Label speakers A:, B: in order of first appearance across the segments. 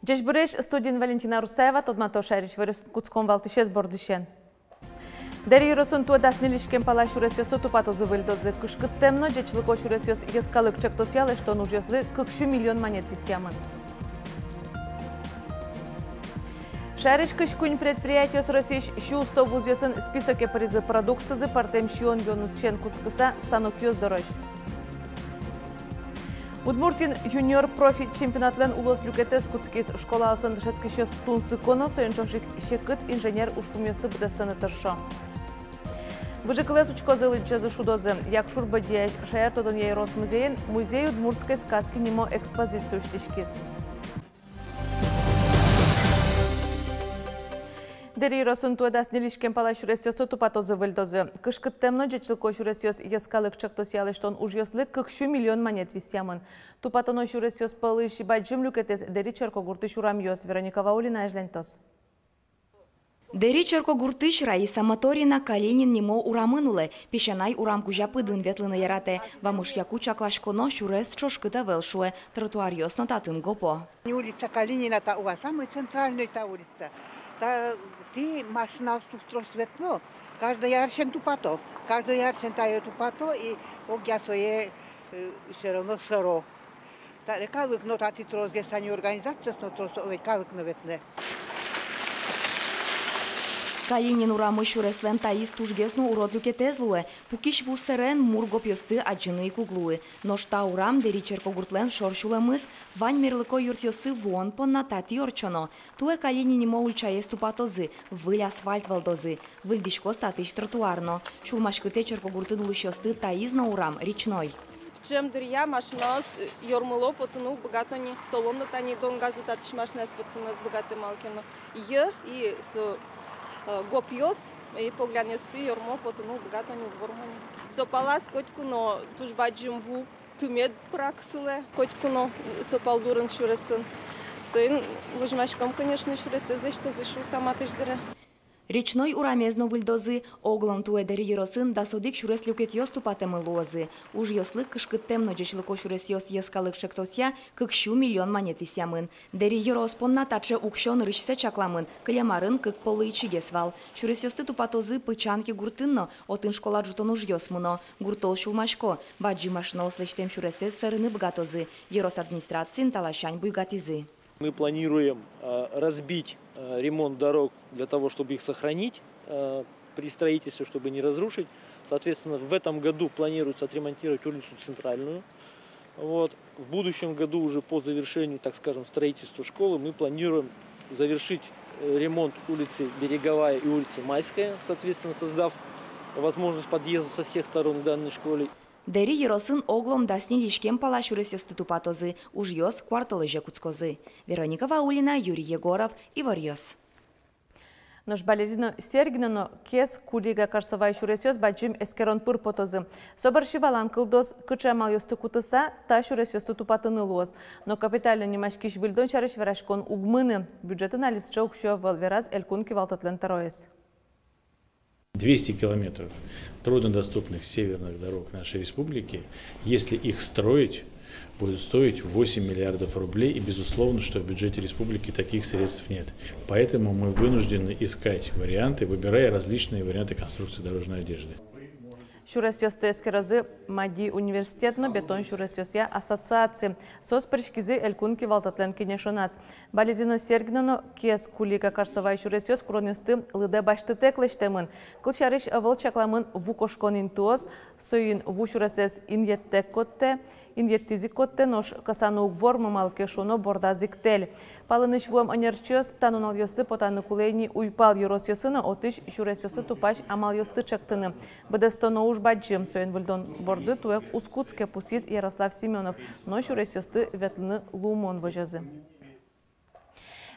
A: Джешбуреш студент Валентина Русаева тодмато шариш вырос куцком валтышес бордышен. Дери росын туадас нелишкен пала шуресёсы тупатозы выльдозы кышкыт темно джечлыко шуресёс ескалык чектосялы, что нужезлы 40 миллион монет висямын. Шариш кышкунь предприятиёс Российш щу 100 вузёсын списоке призы продукцизы партем щуон гёнусшен куцкыса станок ёс дорож. Удмуртин юниор профи чемпионатлен улос люкетес куцкис школа осын дышецкишёс тунсы коно соенчошик шекыт инженер ушкумёсты будастаны тыршо. Выжикылес учкозы лынчозы шудозы. Як шурба дияш шаятодон яйрос музейн музей удмуртской сказки немо экспозицию штишкис. Дери росын туадас нелишкен пала шуресёсы тупатозы выльдозы. Кышкыт темно джечлыко шуресёс ескалык чектосялы, что он ужьёслы 40 миллион монет висямын. Тупатоно шуресёс палы шибаджим люкетес дери черко гурты шурамьёс. Вероника Ваулина эжлентос.
B: Дери черко гуртыш Раиса Моторина Калинин немо урамынулы. Пешанай урам кужапыдын ветлыны ярате. Вамыш яку чаклашконо шурес чошкыта велшуе. Тротуар ёсно татын гопо.
C: Улица Калинина, та у вас самая центральная та улица. Ты машина сустро светло, каждый ярчен тупато, каждый ярчен тает тупато и огня свое все равно сыро. Так как но тати трозге сани организация, но трозге как наветне.
B: Калинин урамы шуреслен таис тужгесно урод люкетезлуе, пукиш вусерен мургоп ёсты аджины и куглуе. Но шта урам дери черкогуртлен шоршулемыс, вань мерлыко юртёсы вон понна тати орчоно. Туе Калинин имо ульчаес тупатозы, выль асфальт валдозы, выльдишко статыш тротуарно. Шулмашкыте черкогуртын улышёсты таис на урам речной.
D: Чем дырья машинас йормыло потону богатони толомно тани дон газы татиш машинас потонас богаты малкино. И с гопьёс и поглянёсы йормо потону богатони вормани. Сопалас котькуно тужбаджим ву тумед праксыле котькуно сопал дурын шуресын. Сын вожмашком, конечно, шуресызлы, что зашу сама тыждыра.
B: Речной урамезно выльдозы, оглом туэдери еросын да содик шурес люкет ёс тупатемы лозы. Уж ёслык кышкыт темно джечлыко шурес ёс ескалык шектосья, 40 миллион монет висямын. Дери ерос понна таче укшон рычсе чакламын, кылямарын кык полы ичиге свал. Шурес ёсты тупатозы пычанки гуртынно, отын школа джутон уж ёсмыно. Гуртол шулмашко, баджи машно ослечтем шуресе сырыны богатозы. Ерос администрацин талашань буйгатизы.
E: Мы планируем разбить ремонт дорог для того, чтобы их сохранить при строительстве, чтобы не разрушить. Соответственно, в этом году планируется отремонтировать улицу Центральную. Вот. В будущем году уже по завершению, так скажем, строительства школы мы планируем завершить ремонт улицы Береговая и улицы Майская, соответственно, создав возможность подъезда со всех сторон к данной школе.
B: Дери еросын оглом дасни лишкем пала шуресёсты тупатозы, уж ёс кварталы жекуцкозы. Вероника Ваулина, Юрий Егоров, Ивар Ёс.
A: Нож балезино сергино кес кулига карсавай шуресёс баджим эскерон пыр потозы. Собарши валан кылдос кычамал ёсты кутыса та шуресёсты тупатыны лоз. Но капитально немашкиш вильдон чарыш верашкон угмыны. Бюджетін алисча укшё валвераз элькунки валтатлен тароес.
F: 200 километров труднодоступных северных дорог нашей республики, если их строить, будет стоить 8 миллиардов рублей, и безусловно, что в бюджете республики таких средств нет. Поэтому мы вынуждены искать варианты, выбирая различные варианты конструкции дорожной одежды.
A: Шуресёсты эскеразы Мади университетно бетон шуресёсья ассоциации. Сос пришкизы элькунки валтатлен кинешонас. Балезино сергино кес кулика карсавай шуресёс кронёсты лыде башты теклештемын. Кылчарыш авыл чакламын вукошконин туос, союн ву шуресес иньеттек котте, иньеттизик котте нош касану угвор мамалке шоно бордазиктель. Палыныш вуам анерчёс танунал ёсы потаны кулейни уйпал юрос ёсыны отыш шуресёсы тупаш амал ёсты чактыны. Бедестоно уж баджим соен выльдон борды туек ускутске пусиз Ярослав Семенов, но шуресёсты ветлыны лумон вожазы.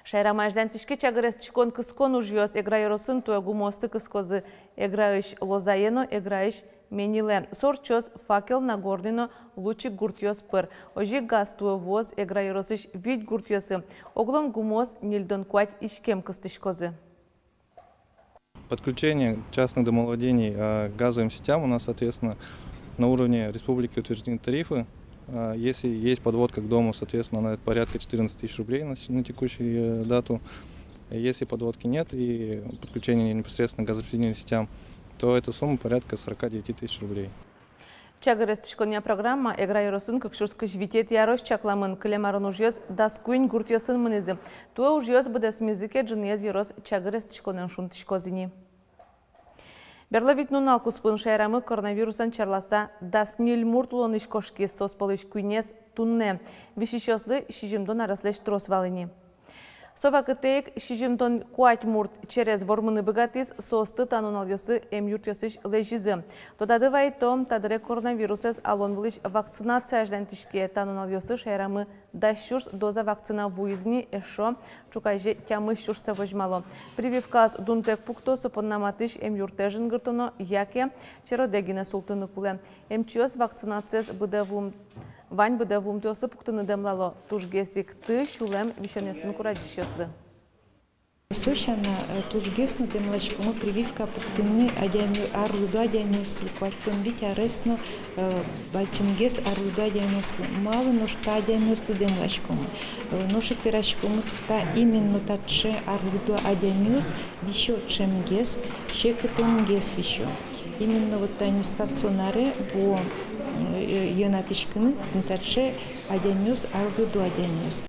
A: Шайра маждан тишке чагырес тишкон кыскон уж ёс эгра ёросын туегу мосты кыскозы эграиш лозаено эграиш мениле. Сорчос факел Нагорнино лучик гуртьос пыр. Ожи гастуы воз эграйросыш вид гуртьосы. Оглом гумоз нильдон куать ишкем кыстышкозы.
G: Подключение частных домовладений к газовым сетям у нас, соответственно, на уровне республики утверждены тарифы. Если есть подводка к дому, соответственно, она порядка 14 тысяч рублей на текущую дату. Если подводки нет и подключение непосредственно к газораспределительным сетям, то эта сумма порядка 49 тысяч рублей.
A: Чагырыстышкония программа эграйросын кыкшурскыш витет ярош чакламын клемарын ужьёс даскуин гуртьосын мынызы. Туа ужьёс быдасмизыке джынез ярос чагырыстышконен шунтышкозыни. Берловит нунал куспын шайрамы коронавирусан чарласа даснил муртулон ишкошки соспалыш куйнес тунне. Вишищослы шижимдон араслеш тросвалыни. Совакытек шижимтон куать мурт через вормыны богатыс состы танунал йосы юртьосыш лежизы. Тодады вайтом тадыре коронавирусес алон вылыш вакцинация аждантишке танунал йосы шайрамы дащурс доза вакцина вуизни эшо чукайже тямыш шурса вожмало. Прививказ дунтек пуктосу поднаматыш юртежин гыртоно яке черодегине султыны куле. Чиос вакцинациес быдавум Вань быдавум тёсы пуктыны демлало. Тужгесик ты шулем вишенесун курадищёсды.
H: Сощана тужгесно демлачкому прививка пуктыны арлыду адямюсли. Кватькон вить аресно бачингес арлыду адямюсли. Мало ношта адямюсли демлачкому. Ношек верачкому та именно татше арлыду адямюс вещё чемгес, щекетенгес вещё. Именно вот они стационары во янатышкыны татше адямюс арлыду адямюс.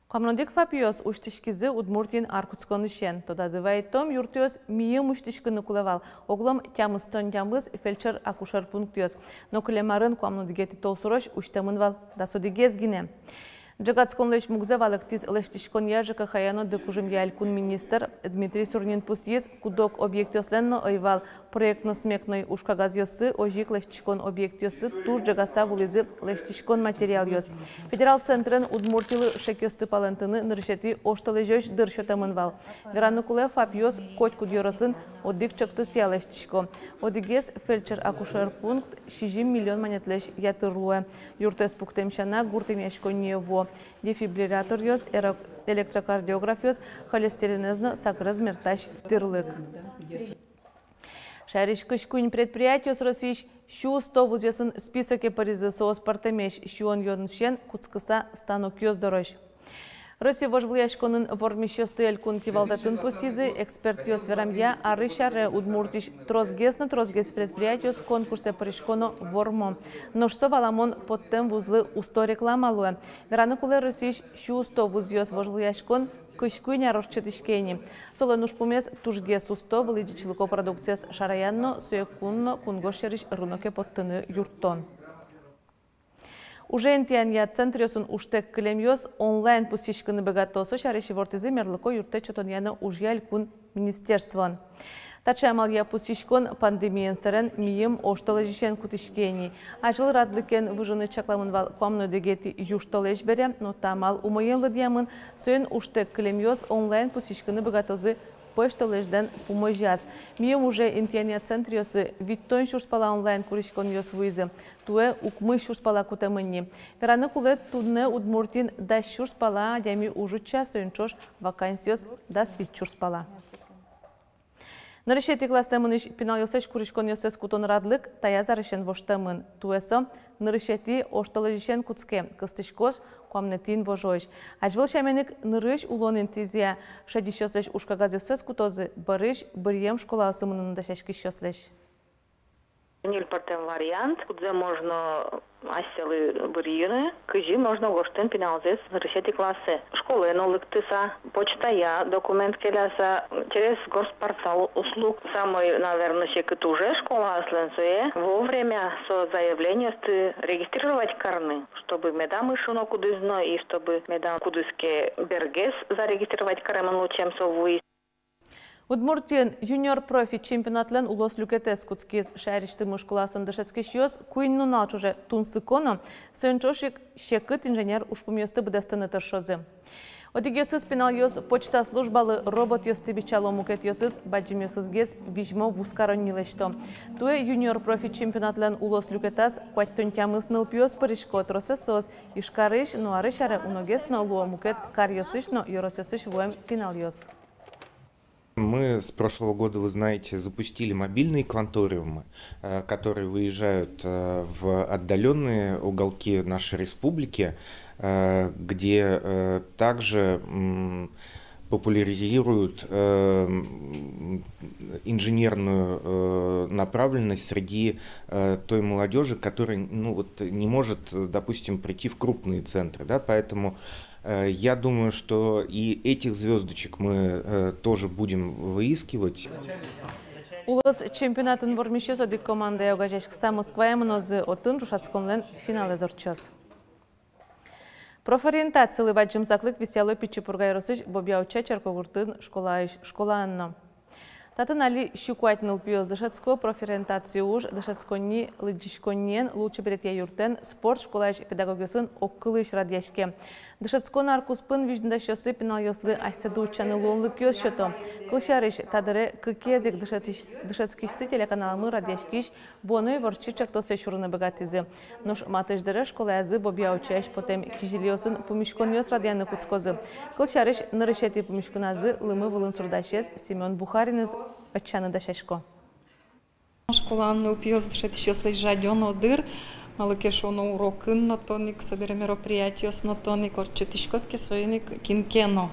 A: Комнодик фапиос уштишкизы удмуртин аркутсконышен. Тодады вайтом юртиос мием уштишкыны кулевал. Оглом тямыстон тямыз фельдшер акушер пунктиос. Но кулемарын комнодигети толсурош уштамынвал дасодигезгине. Джагатсконлеш мугзавалык тиз лештишкон яжика хаяно декужим ялькун министр Дмитрий Сурнин пусиез кудок объектиосленно ойвал проектно смекной ушкагазьосы ожик лештишкон объектиосы туж джагаса вулизы лештишкон материал йос. Федерал центрен удмуртилы шекёсты палентыны ныршети ошталежёш дыршотамынвал. Веранукуле фапьос коть кудьоросын одик чактус ялештишко. Одигез фельдшер акушер пункт 6 миллион монетлеш ятырлуэ. Юртес пуктемчана гуртемяшконьево. Дефибриллятор йос, электрокардиограф йос, холестеринезно сакрыз мерташ тырлык. Шариш кышкунь предприятиос Российш щу 100 вузьосын списоке паризы соос партемеш щуон йоншен куцкыса станок йос дорож. Россия вожвлияшконын вормищосты элькун кивалтатын посизы эксперт йос верамья арышаре удмуртиш тросгес предприятиос конкурсе паришконо вормо. Ношсо валамон подтем вузлы усто рекламалуэ. Вераныкуле Российш щу 100 вузьос вожвлияшкон кышкуйня рожчетишкени. Солен ушпумес тужгес усто вылидичилыко продукцияс шараянно суекунно кунгошериш рыноке подтыны юрттон. Уже интианья центриосын уштек клемьос онлайн пусишканы богатосо шариши вортизы мерлыко юрте чотоньяны ужьяль кун министерствон. Тачамалья пусишкон пандемиян сарен мием оштолежишен кутишкени. Ажыл радлыкен выжыны чакламынвал куамно дегети юштолеж бере, но тамал умоен лыдьямын сөйн уштек клемьос онлайн пусишканы богатозы пыштолежден пумыжаз. Мием уже интианья центриосы виттон шурспала онлайн куришкон йос вуизы. Туэ укмы шурспала кутамынни. Вераны кулет тудны удмуртин да шурспала адями ужуча сөйнчош вакансиос да свит шурспала. Нырышети классемыныш пинал йосеш куришкон йосес кутон радлык таязарышен воштамын. Туэсо нырышети оштолежишен куцке кыстышкош куамнетин вожойш. Ажвыл шаменик нырыш улонин тизия шадишосеш ушкагаз йосес кутозы барыш барьем школа осымынын да шашкиш йослеш.
I: Нильпартен вариант, где можно асселы бырьыны, кыжи можно гоштен пиналзес решети классы. Школы нолыктыса, почта я, документ келяса, через горспортал услуг. Самый, наверное, шекет уже школа асленсуе. Вовремя со заявления регистрировать карны, чтобы медам ишуно кудызно и чтобы медам кудызке бергес зарегистрировать кармен лучем совуи.
A: Удмуртин юниор профи чемпионатлен улос люкетес куцкиз шайришты мышкуласын дышецкиш йос куин нунал чуже тунсыконо сönчошик шекыт инженер ушпумьесты быдастыны тыршозы. Одигесыз пенал ёс почта службалы робот ёстыбичало мукет ёсыз баджим ёсызгез вижмо вускароннилешто. Туе юниор профи чемпионатлен улос люкетас кваттонтямыз нылпиос паришко тросесос ишкарыш нуарышары уногес на луо мукет кар ёсыш но ёросёсыш вуэм пенал ёс.
J: Мы с прошлого года, вы знаете, запустили мобильные кванториумы, которые выезжают в отдаленные уголки нашей республики, где также популяризируют инженерную направленность среди той молодежи, которая не может, допустим, прийти в крупные центры. Да? Поэтому я думаю, что и этих звездочек мы тоже будем выискивать.
A: Улус чемпионатын вормишёс одик команда яугажешкса Москва эмнозы отын рушацконлен финале зорчёс. Профориентациялы баджымсаклык веселой пичипургай росыш бобяуча черкогуртын школаанно. Татын али щукуатныл пиоз дышецко профориентацию уж дышецконни лыджишконнен лучше беретья юртен спорт школаиш педагогисын оккылыш радьяшке. Дышецкон аркуспын виждащосы пенал ёслы айседу учаны лонлык ёс шото. Клышарыш тадыры кыкезик дышецкишсы телеканалымы радьяшкиш воной ворчичак тосе шурыны богатизы. Нуш матыждыры школаязы бобяучаиш потем кижильёсын пумишкон ёс радьяны куцкозы. Клышарыш нырышети пумишконазы лымы вылын сурдашез Семен Бухариныз отчаны дашешко.
K: Школан нылпиоз дышет ёслы жадён одыр. Малыкешо на урок на тоник, собере мероприятие на тоник, орчетишкотки союник кинкено.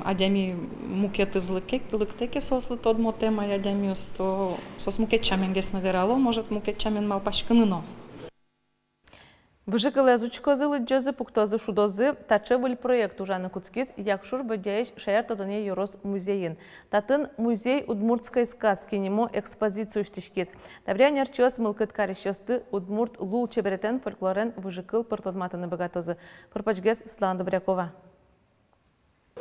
K: Адями мукеты злыктеки сослы тодмо тема, адями сто сос мукетчаменгес наверало, может мукетчамен малпашкыныно.
A: Выжикалы азучкозы лыджозы пуктозы шудозы тачевыль проект ужаны куцкиз якшур бөдяйш шаяр тодоне Юрос музейин. Татын музей удмуртской сказки немо экспозицию штишкиз. Табрян ярчос мылкыт карищосты удмурт лул чеберетен фольклорен выжикыл пыртодматыны богатозы. Пырпачгез Слан Добрякова.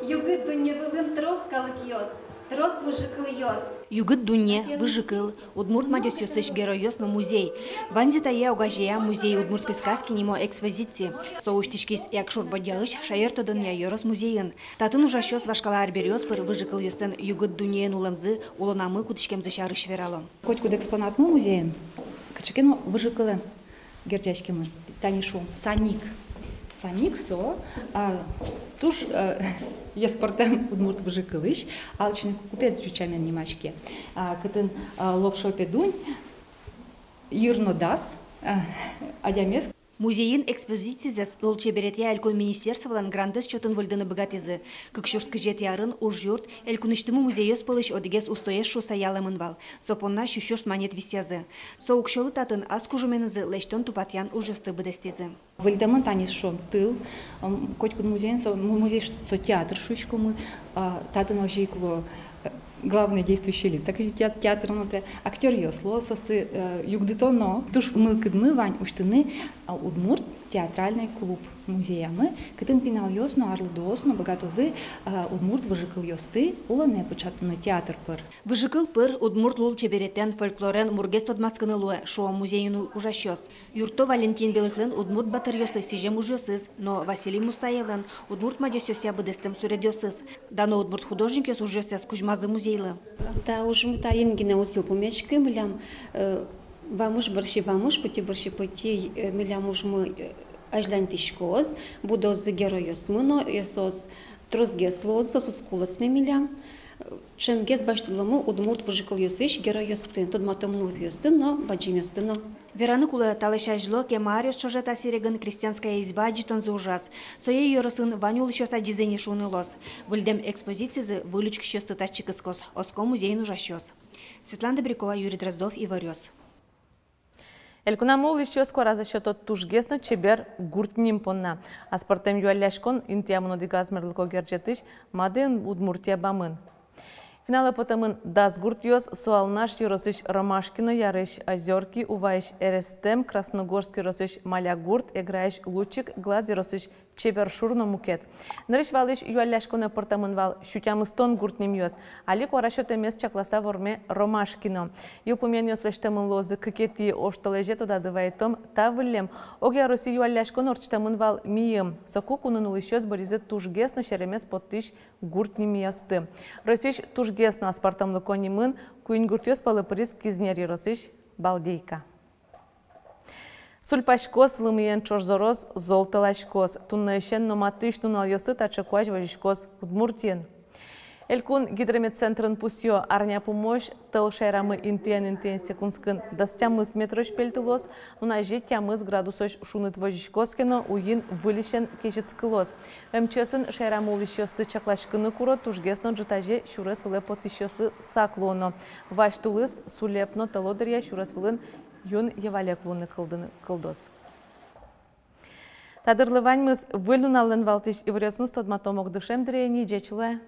L: Югы дуньевылым трос калыкьёс. Трос выжикыл ёс.
B: Югыт дуне, выжикыл, удмурт мадёс ёсыш геройёс на музей. Ванзита я угажея музей удмуртской сказки немо экспозиции. Соуштишкис якшур бодялыш шаер тодын я Юрос музейын. Татын ужащёс вашкала арберёс пыр выжикыл ёстен югыт дуне нуламзы улонамы кутышкемзы шарыш верало.
M: Хоть куда экспонатны музеен, качекено выжикылын герджачкемы, танишу, саник. Саник со, туш еспортем удмурт выжикылыш, алчный купец чучамен немачке. Кытын лопшопе дунь, юрно дас, адямес.
B: Музейин экспозиции лолче беретья элькон министерстволан грандес чотын вольдыны богатизы. Кыкшурск жет ярын уж юрт элькуныштымы музейёс пылыш одигес устоеш шуса ялымын вал. Сопонна шущёш манет висязы. Соукшолы татын аскужуменызы лештон тупатян ужысты быдестизы.
M: Вольдамын танис шом тыл, котькун музей со театр шучку мы, татын ожикло главные действующие лица. Театр, актер ёсло, состы югдытоно, туш мылкыдмы вань уштыны удмурт театральный клуб музея мы, кытын пинал ёсно, арлыдосно, богатозы удмурт выжикыл ёсты, уланы початыны театр пыр.
B: Выжикыл пыр удмурт лул чеберетен фольклорен мургес тодмаскыны луэ, шо музейну ужащёс. Юрто Валентин Белыхлен удмурт батыр ёсы сижем ужёсыз, но Василий Мустаевлен удмурт мадёс ёся быдестем сурядёсыз. Дано удмурт художник ёс ужёся скужмазы музейлы.
L: Та ужмы та енгине усил помечки, мылям вамуш пути мылям ужмы аждан тишкоз, будоз героёс мыно, есос трозгес лоз, сосус кулас мемилям. Чем гес баштылымы удмурт выжикыл ёсыш героёстын, тодматомнул ёстын, но баджим ёстын.
B: Вераны кулы талыша жло кемариос чожета серегын крестьянская изба джитон за ужас. Сое ёрысын ванюл щёса дизайни шуны лос. Выльдем экспозициязы вылючк щёсты таччик искос. Оско музейну жащёс. Светлана Добрякова, Юрий Дроздов и Варёс.
A: Элькунамул еще скоро за счет от тужгесно чебер гуртним понна. А спортем юаляшкон интиамуно дигазмерлко герджетыш маден удмуртия бамын. Финалы потомын дас гуртьёс суалнаш юросыш Ромашкино ярыш Озерки, Уваиш Эрестем, Красногорский росыш Малягурт, играешь Лучик, Глаз юросыш чебер шурно мукет. Нырыш валыш юалляшконы пыртамын вал шутямыстон гуртнем йос. Али корашот эмес чакласа ворме Ромашкино. Юлпумен йослештемын лозы кыкети оштолеже тода дывайтом тавылем. Огя Россия юалляшкон орчтамын вал мием. Соку кунын улышёс боризы тужгесно шеремес поттыш гуртнем йосты. Россиш тужгесно аспартамлы конимын куин гуртёс палы приз кизнери Россиш балдейка. Сульпашкос лымыен чорзороз золталашкос. Туннайшен номатыш тунал йосы тачакуаш важишкос Удмуртиен. Элькун гидрометцентрын пусьё арня помощь тыл шайрамы интен секундскын дастямыз метрош пельтылос, нунажи тямыз градусош шуныт важишкоскено уин вылишен кежицкылос. МЧСын шайрамы улишёсты чаклашкыны куро тужгесно джитаже шурес выле потишёсты саклоно. Ваштулыс сулепно талодырья шурес вылын юн евалек луны кылдос. Тадырлываньмыз вылюналын валтыш иврёсын стодматомок дышем дрейни джечилуэ.